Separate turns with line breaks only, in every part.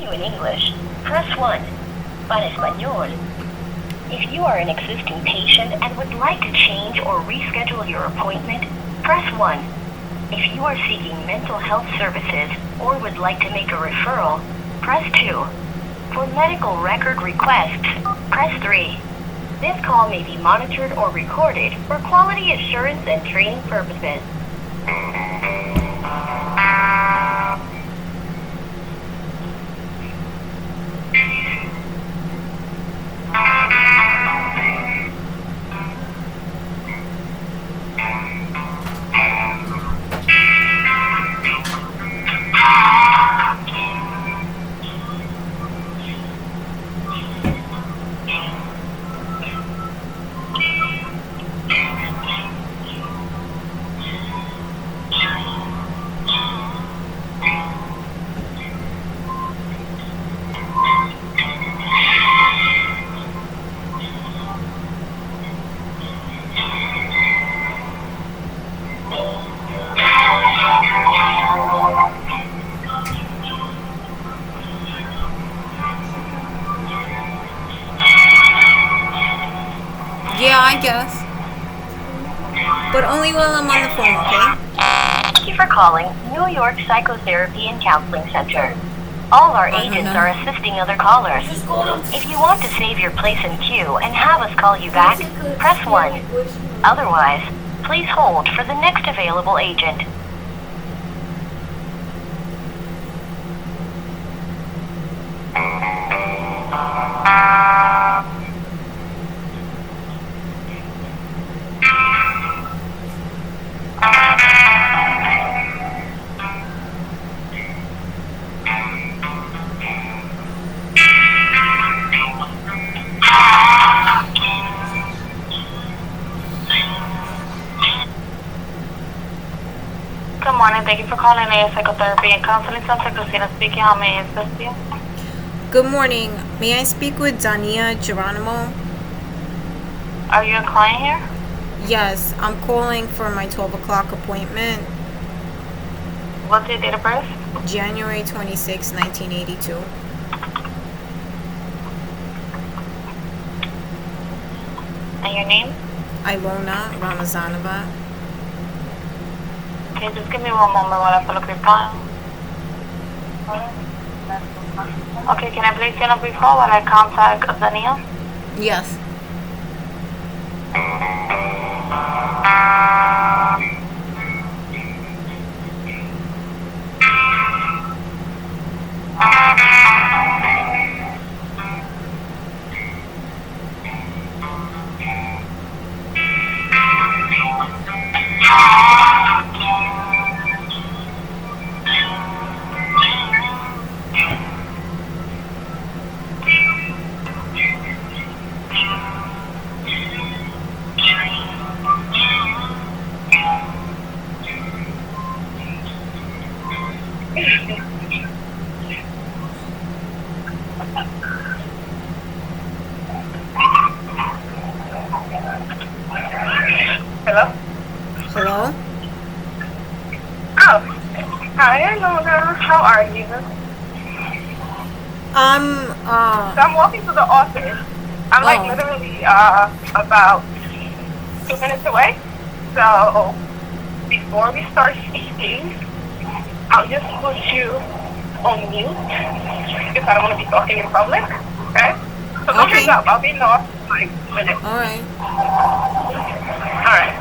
continue in English, press 1. Para español, if you are an existing patient and would like to change or reschedule your appointment, press 1. If you are seeking mental health services or would like to make a referral, press 2. For medical record requests, press 3. This call may be monitored or recorded for quality assurance and training purposes.
Yeah, I guess. But only while I'm on the phone, okay?
Thank you for calling New York Psychotherapy and Counseling Center. All our agents are assisting other callers. If you want to save your place in queue and have us call you back, press 1. Otherwise, please hold for the next available agent.
Good morning. Thank you for calling a Psychotherapy and Counseling Center. Christina speaking. How may I assist you?
Good morning. May I speak with Dania Geronimo?
Are you a client here?
Yes, I'm calling for my 12 o'clock appointment,
What's your date of birth?
January 26, 1982.
And your name?
Ilona Ramazanova.
Okay, just give me one moment while I pull up your file. Okay, can I place you on a brief hold while I contact Dania?
Yes.
Hello?
Hello?
Oh, hi, Ilona. How are you? So I'm walking to the office. I'm literally about 2 minutes away. So before we start speaking, I'll just put you on mute because I don't want to be talking in public. Okay? So don't hang up. I'll be in the office in like a minute.
All right.
All right.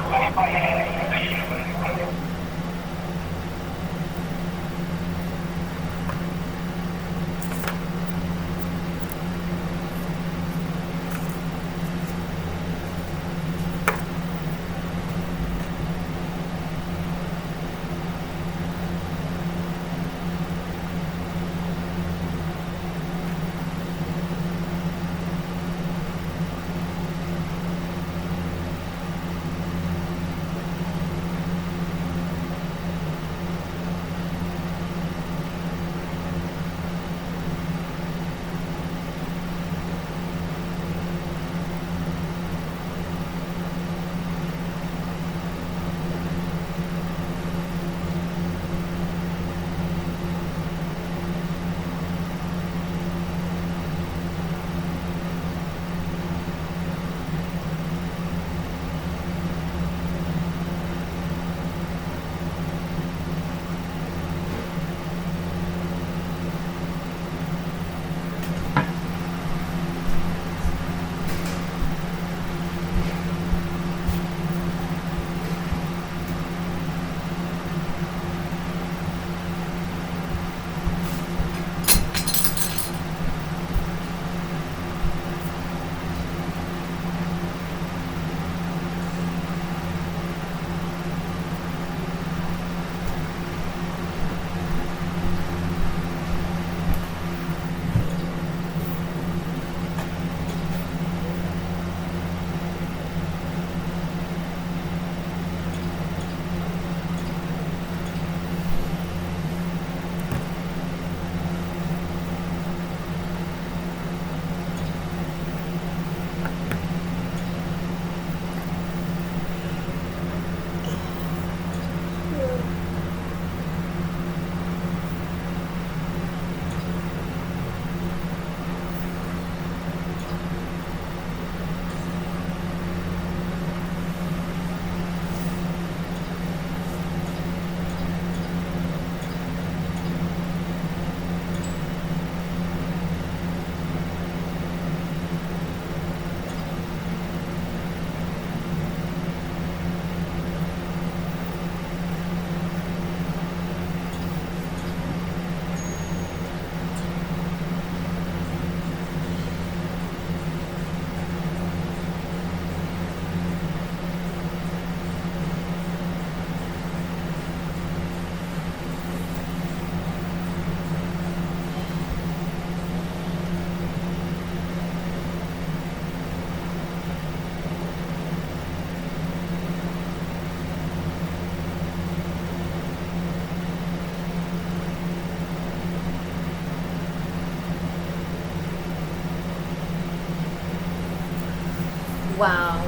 Wow.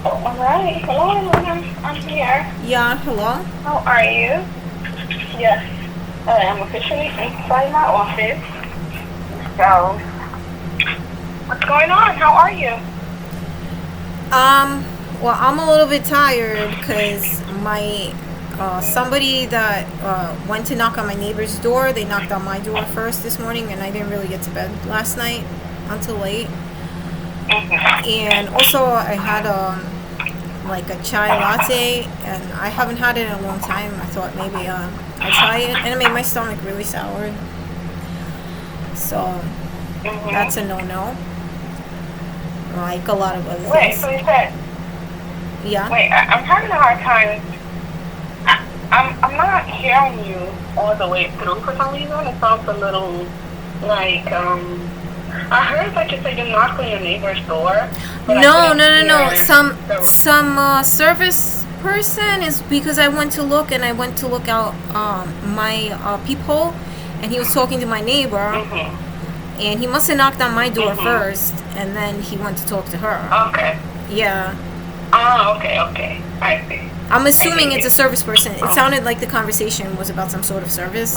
All right. Hello, I'm here.
Yeah, hello?
How are you? Yes. I'm officially inside my office. So, what's going on? How are you?
Well, I'm a little bit tired because my, somebody that, went to knock on my neighbor's door, they knocked on my door first this morning, and I didn't really get to bed last night until late. And also, I had, like a chai latte, and I haven't had it in a long time. I thought maybe, I'd try it, and it made my stomach really sour. So, that's a no-no. Like a lot of other things.
Wait, so you said...
Yeah?
Wait, I'm having a hard time. I'm not hearing you all the way through for some reason. It sounds a little like, I heard that you said you knocked on your neighbor's door.
No. Some service person is because I went to look out my peephole, and he was talking to my neighbor, and he must have knocked on my door first, and then he went to talk to her.
Okay.
Yeah.
Oh, okay. I see.
I'm assuming it's a service person. It sounded like the conversation was about some sort of service.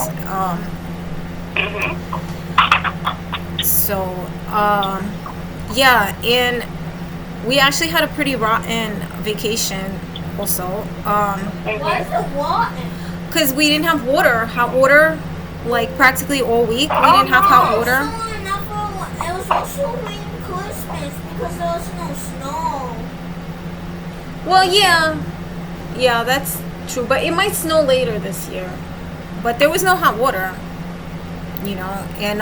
So, yeah, and we actually had a pretty rotten vacation also.
Why is it rotten?
Because we didn't have water, hot water, like practically all week. We didn't have hot water.
It was also raining Christmas because there was no snow.
Well, yeah, that's true. But it might snow later this year. But there was no hot water, you know. And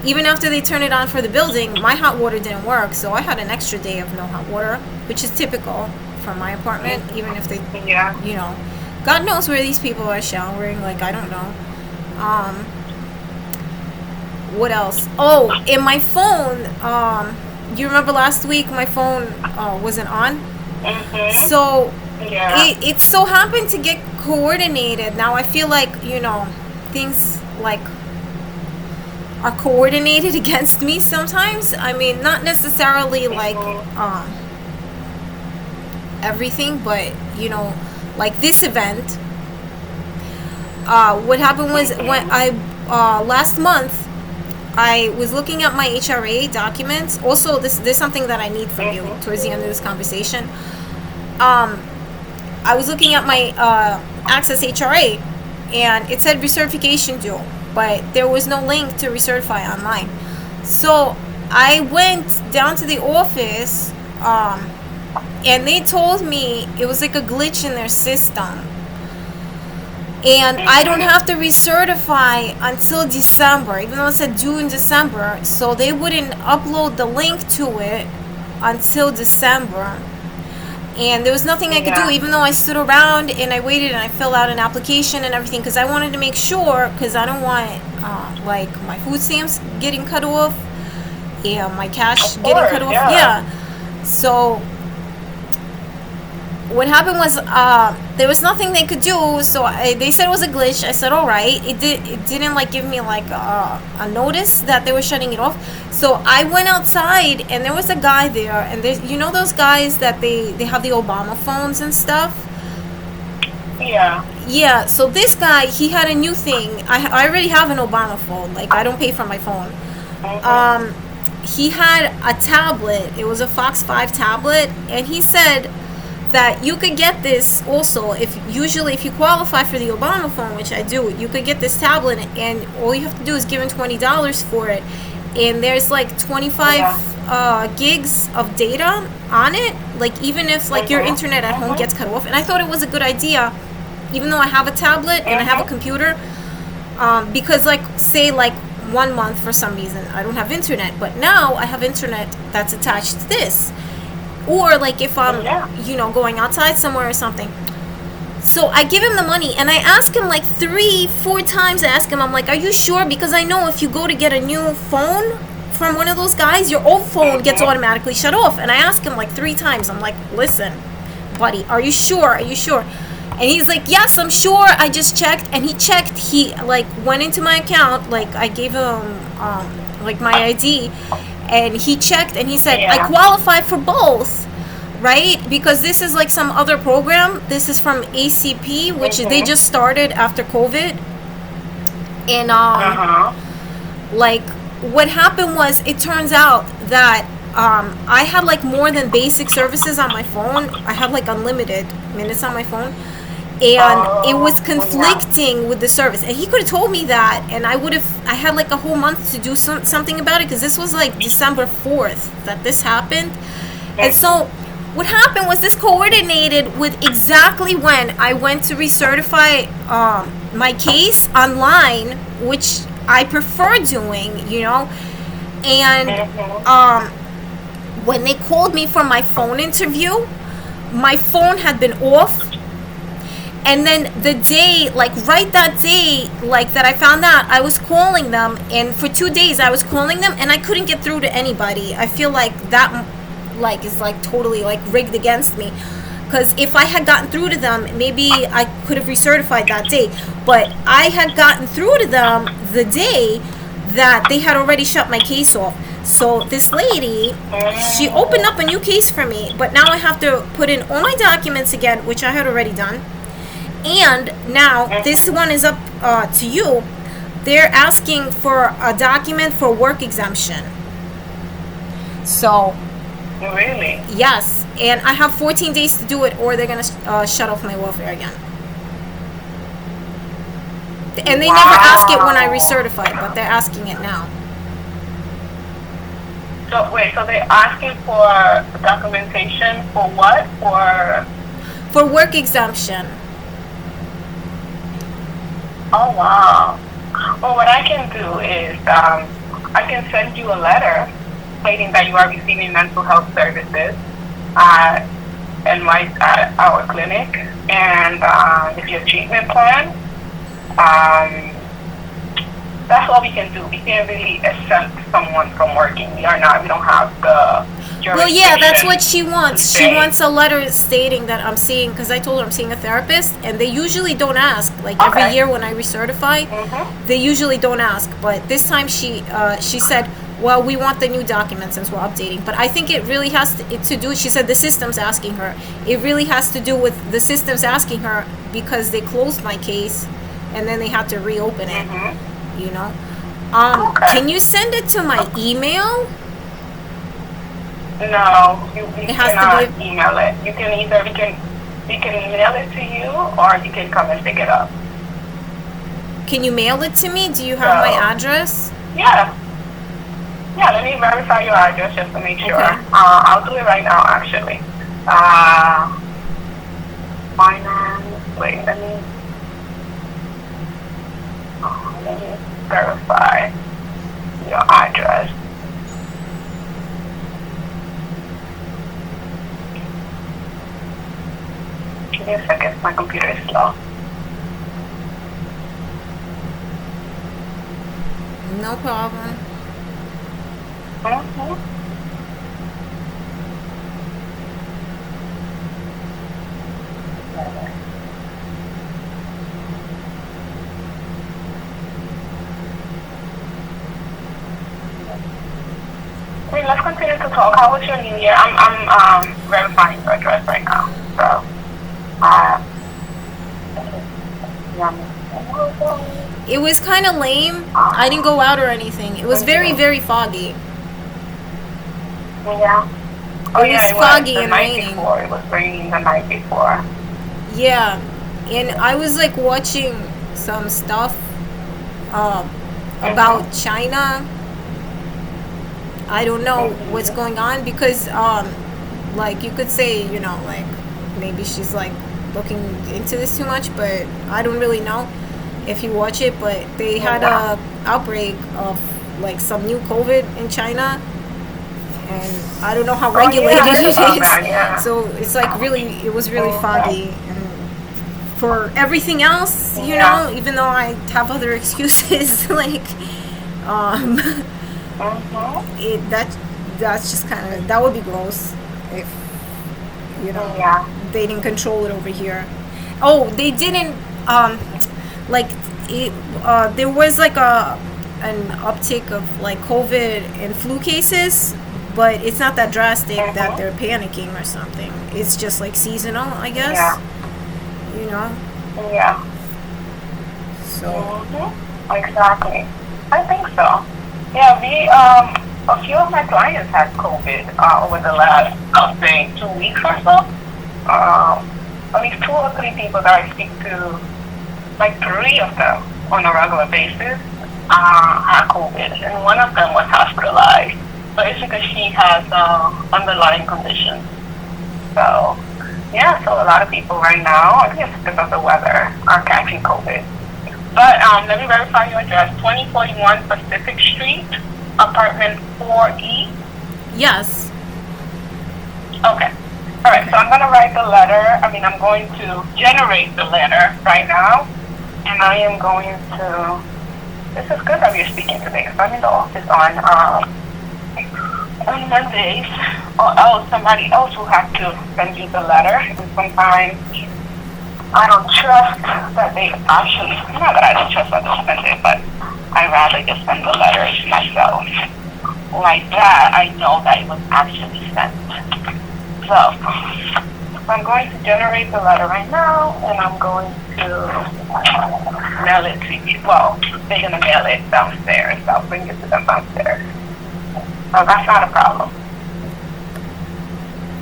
even after they turned it on for the building, my hot water didn't work. So I had an extra day of no hot water, which is typical for my apartment. Even if they, you know, God knows where these people are showering. Like, I don't know. What else? Oh, and my phone. You remember last week my phone wasn't on? So it so happened to get coordinated. Now I feel like, you know, things like are coordinated against me sometimes. I mean, not necessarily like everything, but you know, like this event. What happened was when I last month I was looking at my HRA documents. Also, there's something that I need from you towards the end of this conversation. I was looking at my Access HRA, and it said recertification due, but there was no link to recertify online. So I went down to the office, and they told me it was like a glitch in their system. And I don't have to recertify until December, even though it said due in December. So they wouldn't upload the link to it until December. And there was nothing I could do, even though I stood around and I waited and I filled out an application and everything, because I wanted to make sure, because I don't want like my food stamps getting cut off and my cash getting cut off. Yeah. So what happened was there was nothing they could do, so they said it was a glitch. I said all right. It didn't like give me like a notice that they were shutting it off. So I went outside and there was a guy there, and you know those guys that they have the Obama phones and stuff. Yeah, so this guy, he had a new thing. I already have an Obama phone. Like, I don't pay for my phone. He had a tablet. It was a Fox 5 tablet, and he said that you could get this also if you qualify for the Obama phone, which I do. You could get this tablet, and all you have to do is give him $20 for it, and there's like 25 gigs of data on it. Like, even if like your internet at home gets cut off. And I thought it was a good idea, even though I have a tablet and I have a computer, because like say like 1 month for some reason I don't have internet, but now I have internet that's attached to this. Or like if I'm, you know, going outside somewhere or something. So I give him the money, and I ask him like 3-4 times. I ask him, I'm like, are you sure? Because I know if you go to get a new phone from one of those guys, your old phone gets automatically shut off. And I ask him like 3 times. I'm like, listen, buddy, are you sure? Are you sure? And he's like, yes, I'm sure. I just checked. And he checked. He like went into my account. Like I gave him like my ID, and he checked, and he said, I qualify for both. Right? Because this is like some other program. This is from ACP, which they just started after COVID. And like what happened was, it turns out that I had like more than basic services on my phone. I had like unlimited minutes on my phone. And it was conflicting with the service. And he could have told me that, and I had like a whole month to do something about it, because this was like December 4th that this happened. And so what happened was, this coordinated with exactly when I went to recertify my case online, which I prefer doing, you know. And when they called me for my phone interview, my phone had been off. And then the day, like right that day, like that I found out, I was calling them, and for 2 days I was calling them, and I couldn't get through to anybody. I feel like that like is like totally like rigged against me, because if I had gotten through to them, maybe I could have recertified that day. But I had gotten through to them the day that they had already shut my case off. So this lady, she opened up a new case for me, but now I have to put in all my documents again, which I had already done. And now this one is up to you. They're asking for a document for work exemption. So
Really?
yes, and I have 14 days to do it, or they're gonna shut off my welfare again. And they never ask it when I recertify, but they're asking it now.
So wait, so they're asking for documentation for what?
For work exemption.
Oh wow. Well, what I can do is I can send you a letter stating that you are receiving mental health services at our clinic, and if your treatment plan. That's all we can do. We can't really exempt someone from working. We don't have the jurisdiction.
Well, yeah, that's what she wants. She wants a letter stating that I'm seeing, because I told her I'm seeing a therapist, and they usually don't ask. Like every year when I recertify, they usually don't ask. But this time she said, well, we want the new document since we're updating. But I think it really has to do, she said the system's asking her. It really has to do with the system's asking her, because they closed my case and then they had to reopen it. You know? Can you send it to my email?
No, you
It has
cannot
to be
email it. You can either, we can email it to you, or you can come and pick it up.
Can you mail it to me? Do you have my address?
Yeah. Yeah, let me verify your address just to make sure.
Okay.
I'll do it right now, actually. Let me verify your address. Give me a second, my computer is slow.
No problem.
Wait, let's continue to talk. How was your New Year? I'm verifying your address right now. So,
It was kind of lame. I didn't go out or anything. It was very, very foggy.
Yeah.
It was foggy and raining.
It was raining the night before.
Yeah, and I was like watching some stuff about China. I don't know what's going on, because like you could say, you know, like maybe she's like looking into this too much, but I don't really know if you watch it. But they had a outbreak of like some new COVID in China, and I don't know how regulated it is. So it's like really, it was really foggy and for everything else, you
Yeah.
know, even though I have other excuses, like, um, that's just kind of, that would be gross if, you know,
Yeah.
they didn't control it over here. Oh, they didn't, like, it, there was like an uptick of like COVID and flu cases, but it's not that drastic that they're panicking or something. It's just like seasonal, I guess.
Yeah.
You know?
Yeah.
So,
Exactly. I think so. Yeah, a few of my clients had COVID over the last, I'll say, 2 weeks or so. At least 2 or 3 people that I speak to, like 3 of them on a regular basis, had COVID, and one of them was hospitalized. But it's because she has underlying conditions. So, yeah, so a lot of people right now, I think it's because of the weather, are catching COVID. But let me verify your address. 2041 Pacific Street, apartment 4E.
yes.
Okay. All right, so I'm going to write the letter. I'm going to generate the letter right now. And I am going to, this is good that we're speaking today, because I'm in the office on Mondays, or else somebody else will have to send you the letter. And sometimes I don't trust that they actually, not that I don't trust that they send it, but I'd rather just send the letters myself. Like that, I know that it was actually sent. So I'm going to generate the letter right now, and I'm going to mail it to you. Well, they're going to mail it downstairs. I'll bring it to them downstairs. So that's not a problem.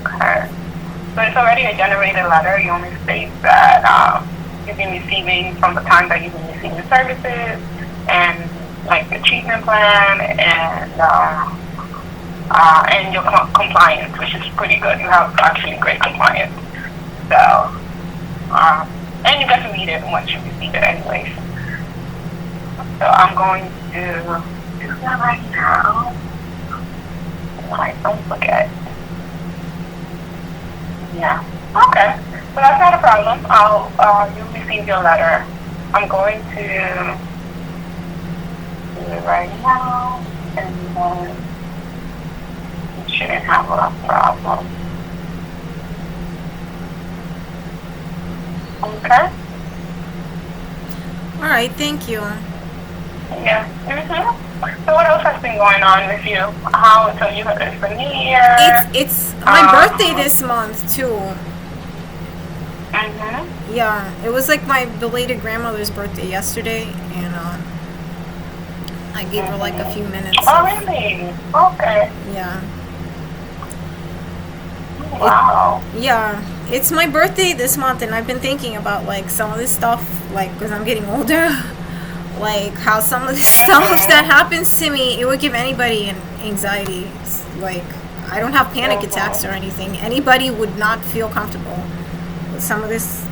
Okay. So it's already a generated letter. You only state that you've been receiving, from the time that you've been receiving services, and like the treatment plan, and your compliance, which is pretty good. You have actually great compliance. So, and you get to read it once you receive it anyways. So I'm going to do that right now. I don't forget. Yeah. Okay. So that's not a problem. You'll receive your letter. I'm going to do it right now, and then you shouldn't have a problem. Okay?
All right, thank you.
Yeah. So what else has been going on with you? So it's the New Year.
It's my birthday this month too. Yeah, it was like my belated grandmother's birthday yesterday, and I gave her like a few minutes.
Oh, really? Okay.
Yeah.
Wow.
Yeah, it's my birthday this month, and I've been thinking about like some of this stuff, like because I'm getting older, like how some of the stuff that happens to me, it would give anybody an anxiety. It's like I don't have panic attacks or anything. Anybody would not feel comfortable with some of this.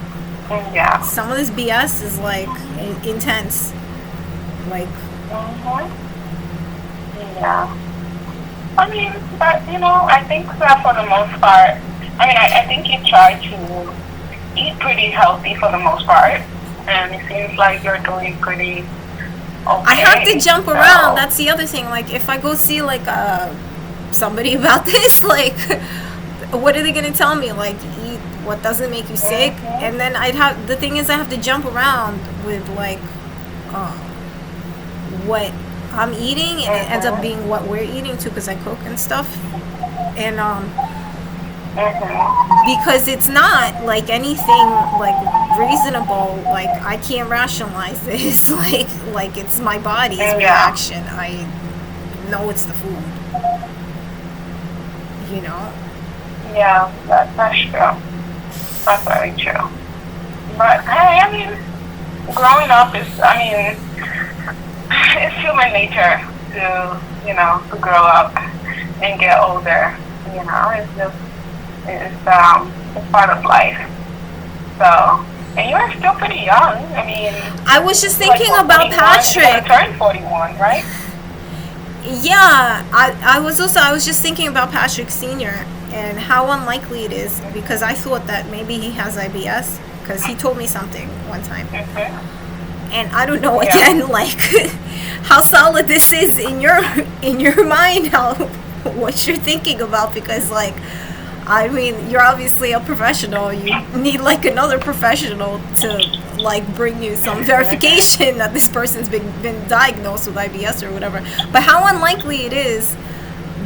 Yeah.
Some of this BS is like intense. Like.
Yeah. But I think that for the most part, I think you try to eat pretty healthy for the most part, and it seems like you're doing pretty okay.
I have to jump around. That's the other thing. Like, if I go see like somebody about this, like, what are they gonna tell me? Like, eat what doesn't make you sick, and then the thing is, I have to jump around with like what I'm eating, and it ends up being what we're eating too, because I cook and stuff, and because it's not like anything like reasonable. Like, I can't rationalize this. like it's my body's reaction. I know it's the food. You know.
Yeah, that's true. That's very true. But hey, growing up is, it's human nature to grow up and get older. It's part of life. So, and you're still pretty young.
I was just thinking about Patrick.
You're gonna turn 41, right?
Yeah, I was just thinking about Patrick Sr. and how unlikely it is, because I thought that maybe he has IBS, because he told me something one time.
Mhm.
And I don't know
Yeah.
again, like how solid this is in your mind, how what you're thinking about, because like I mean, you're obviously a professional. You need like another professional to like bring you some verification that this person's been diagnosed with IBS or whatever. But how unlikely it is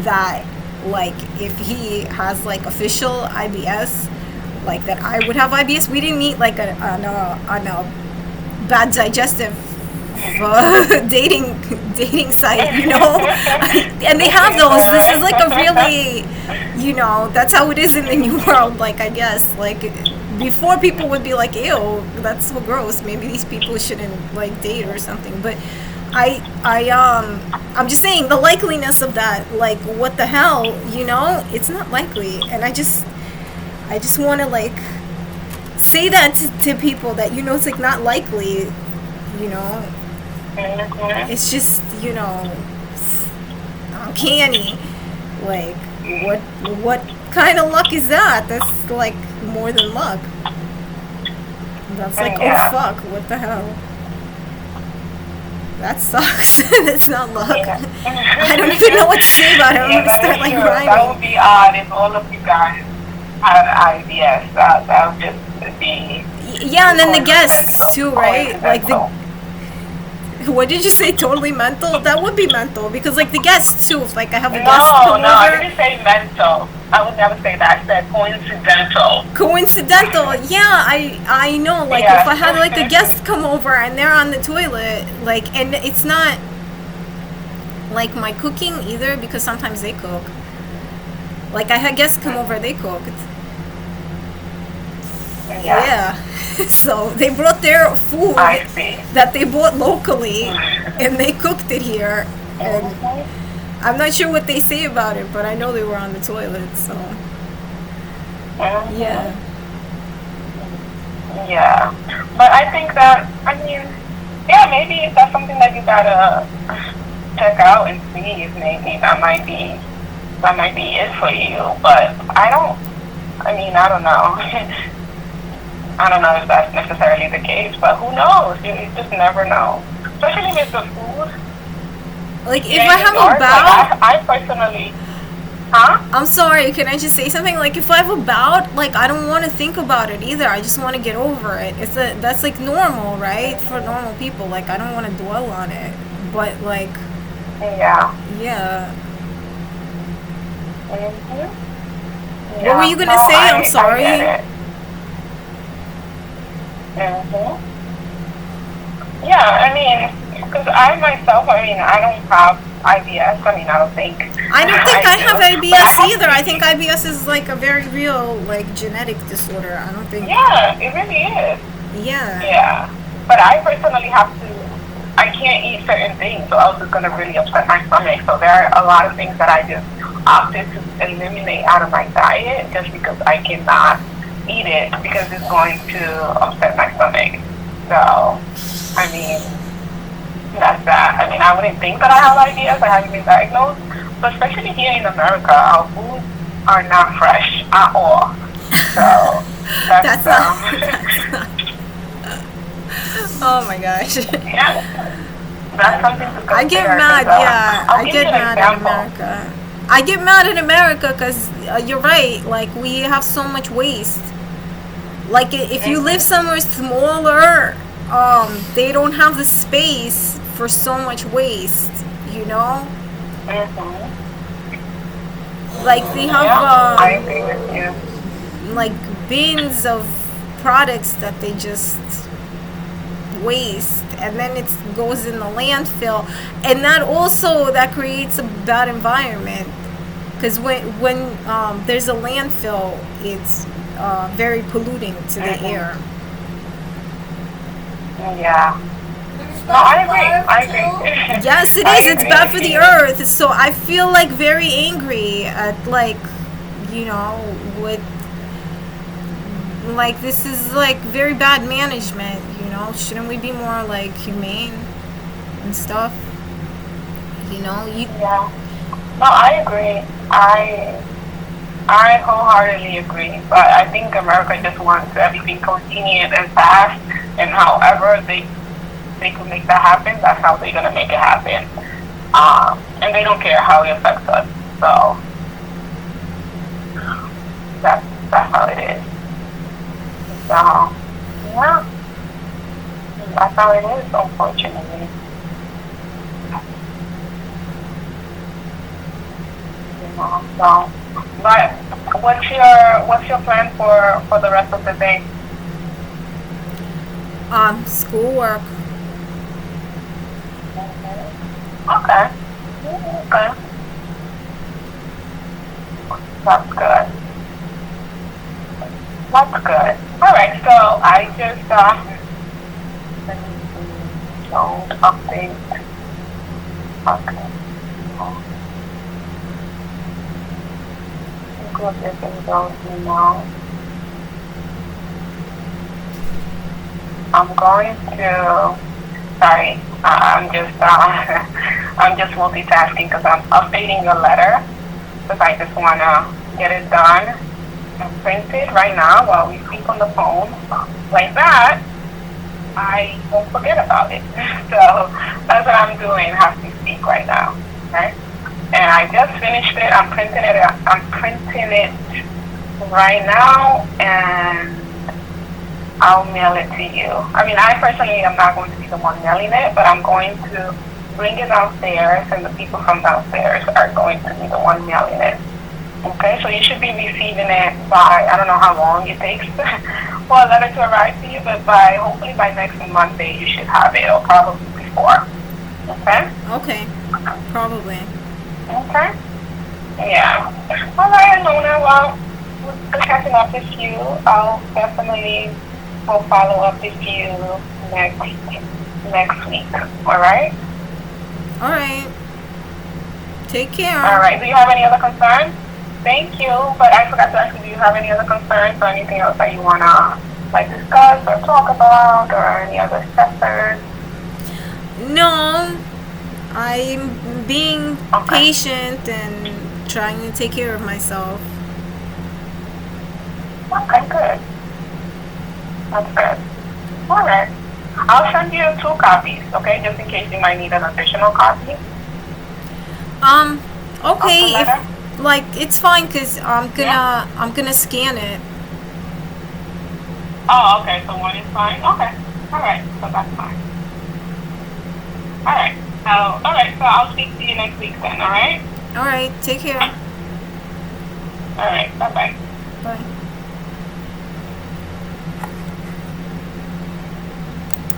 that like if he has like official IBS, like that I would have IBS. We didn't meet like on a bad digestive dating site, you know. And they have those. This is like a really, you know, that's how it is in the new world. Like I guess like before people would be like, ew, that's so gross, maybe these people shouldn't like date or something. But I'm just saying the likeliness of that, like what the hell, you know, it's not likely. And I just want to like say that to people that, you know, it's like not likely, you know. It's just, you know, uncanny. Like what kind of luck is that? That's like more than luck. That's like, oh fuck, what the hell? That sucks. That's not luck. I don't even know what to say about it. I'm gonna start like rhyming.
That would be odd if all of you guys had IBS. That would just be.
Yeah, and then the guests too, right? Like what did you say? Totally mental? That would be mental because like the guests too. If like I have a guest come over.
No, I didn't say mental. I would never say that. I said coincidental.
Coincidental? Yeah, I know. Like if I had like a guest come over and they're on the toilet, like, and it's not like my cooking either because sometimes they cook. Like I had guests come over, they cooked. Yeah. So they brought their food that they bought locally and they cooked it here. And I'm not sure what they say about it, but I know they were on the toilet, so. Yeah.
Yeah. But I think that, I mean, yeah, maybe if that's something that you gotta check out and see if maybe that might be it for you. But I don't know. I don't know if that's necessarily the case, but who knows? You just never know. Especially with the food.
Like, if I have a bout...
I personally... Huh?
I'm sorry, can I just say something? Like, if I have a bout, like, I don't want to think about it either. I just want to get over it. That's, like, normal, right? For normal people. Like, I don't want to dwell on it. But, like...
Yeah.
Yeah.
Mm-hmm.
What were you going to say? I'm sorry.
I get it. Yeah, I mean, because I myself, I don't have IBS. I don't think.
I don't think I have IBS either. I think IBS is like a very real, like, genetic disorder. I don't think.
Yeah, it really is.
Yeah.
Yeah, but I personally I can't eat certain things, so I was just gonna really upset my stomach. So there are a lot of things that I just opted to eliminate out of my diet just because I cannot eat it because it's going to upset my stomach. So, that's that. I wouldn't think that I have IBS. I haven't been diagnosed. But especially here in America, our foods are not fresh at all. So, that's
not. Oh my gosh.
Yeah. That's something to consider.
I get mad, I get mad at America. I get mad at America because you're right. Like, we have so much waste. Like, if you live somewhere smaller, they don't have the space for so much waste, you know? Like, they have,
I agree with you.
Like, bins of products that they just waste, and then it goes in the landfill. And that creates a bad environment. Because when there's a landfill, it's very polluting to the air.
Yeah. No, I agree.
Yes, it is. It's bad for the earth. So I feel like very angry at, like, you know, with, like, this is like very bad management, you know? Shouldn't we be more, like, humane and stuff? You know?
Yeah. No, I agree. I wholeheartedly agree, but I think America just wants everything convenient and fast, and however they can make that happen, that's how they're gonna make it happen. And they don't care how it affects us. So that's how it is. So yeah, that's how it is, unfortunately. So, but what's your plan for the rest of the day?
Schoolwork.
Okay. Okay. That's good. That's good. All right. So I just so update. Okay. Go this and go now. I'm going to. Sorry, I'm just multitasking because I'm updating a letter because I just wanna get it done and printed right now while we speak on the phone. Like that, I won't forget about it. So that's what I'm doing as we speak right now. Okay, and I just finished it. I'm printing it. I'm printing it right now and I'll mail it to you. I mean, I personally am not going to be the one mailing it, but I'm going to bring it downstairs, and the people from downstairs are going to be the one mailing it. Okay, so you should be receiving it by, I don't know how long it takes for a letter to arrive to you, but hopefully by next Monday you should have it, or probably before. Okay?
Okay. Probably.
Okay? Yeah. All right, Luna, well, good catching up with you. I'll definitely will follow up with you next week. All right?
All right. Take care.
All right. Do you have any other concerns? Thank you. But I forgot to ask you, do you have any other concerns or anything else that you want to discuss or talk about, or any other stressors?
No, I'm being patient and trying to take care of myself.
Okay, good. That's good. All right. I'll send you 2 copies, okay, just in case you might need an additional copy.
Okay,
letter?
it's fine because I'm gonna scan it.
Oh, okay. So 1 is fine. Okay. All right. So that's fine. All right. All right. So I'll speak to you next week then. All right.
All right, take care.
All right. Bye bye.